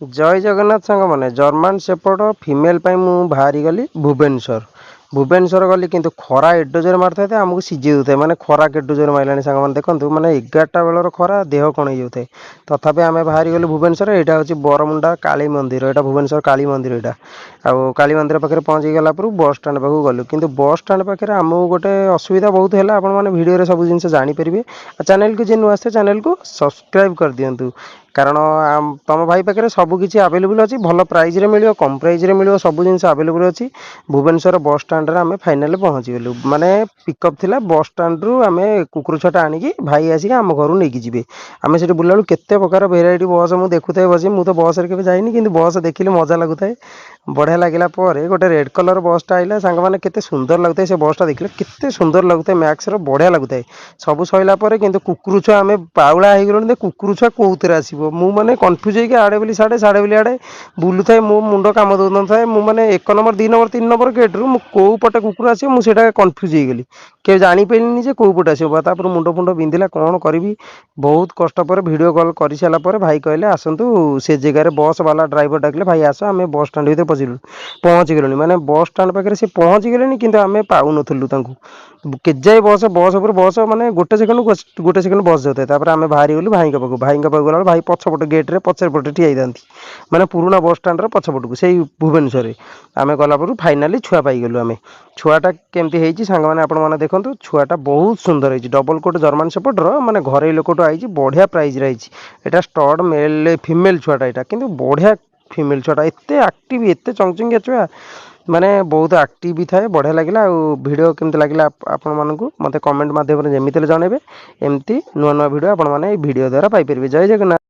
जय जगन्नाथ सांग मैंने जर्मान सेपट फिमेल बाहरी गली भुवनेश्वर भुवनेश्वर गली किंतु खरा एडो जोर मार था आमको सीझे दूसरे मैंने खरा केडो जोर मारे सांग मैंने देखो मैंने 11टा बेलर खरा देह कण हो तथापि आम बाहरी गलु भुवनेश्वर यहाँ हूँ बरमुंडा काली मंदिर यहाँ भुवनेश्वर काली मंदिर यहाँ आउ काली मंदिर पाखे पहुँची गला बस स्टाण्ड पाक गलु कि बस स्टाण्ड पाखे आमको गोटे असुविधा बहुत है आपने भिडियो सब जिन जानीपर चैनल को जी नुआ चैनल को सब्सक्राइब कर दिंतु कारण तुम भाई पाखे सबकि आवेलेबल अच्छी भल प्राइज मिल कम प्राइज मिल सब जिन आवेलेबल अच्छी भुवनेश्वर बस स्टाण्ड आम फाइनाल पहुँची गलु माने पिकअप थिला बस स्टाण्ड रु आम कुकुर छटा आनिकी भाई आसिक आम घर नहीं जी आम से बुला केते प्रकार भेराइटी बस मुझे देखुए बस मुझे बस के जाइनी कि बस देखिले मजा लगुए बढ़िया लगला गोटे रेड कलर बसटा आइला सांग मैंने केते सुंदर लगुए से बसटा देखिले केते सुंदर लगुए मैक्स बढ़िया लगुए सब सैला किंतु कुकुर छुआ आम पाउला हो गलु कुकुर छुआ कौन आसो मुझे कन्फ्यूज होगी आड़े बोली साढ़े साढ़े बोली आड़े बुलू थाए मो मुंड कम दौ न था मुझे 1 नंबर 2 नंबर 3 नंबर गेट रु कौ पटे कुकुर आसो मुझे कन्फ्यूज हो गली के जापरिनी जे कौ पटे आसो मुंड फुंड बिंधिला कौन करी बहुत कष्ट पर वीडियो कॉल कर सारापर भाई कहले आसतु से जगह बस वाला ड्राइवर डाकिले भाई आस आम बस स्टाण्ड भर पहुँची गलु माने बस स्टाण्ड पाखे से पहुँची गले कि आम पाऊनु केजाए बस बस पर बस माने गोटे सेकंड बस जाता है आम बाहरी गलु भाई पाक गला भाई पछपटे गेट रे पचर पटे ठिया था माने पुराना बस स्टाण्ड पछपट को से भुवनेश्वर आम गला फाइनाली छुआ पाईगलु आम छुआटा केमती है सांग मैंने आपण मैंने देखो छुआटा बहुत सुंदर है डबल कोट जर्मान सेपटर माने घरे लोकटू आई बढ़िया प्राइज रही है स्टड मेल फिमेल छुआटा यहाँ कि बढ़िया फिमेल छुआटा एत आक्टिव एत चंचंगिया छुआ माने बहुत आक्टिव भी थाए बढ़िया लगे वीडियो केमती लगे आपण मानू मत कमेंट मध्यम जमी जनइबे एमती नुआ नुआ वीडियो आपण मैंने वीडियो द्वारा पाइपर जय जगन्नाथ।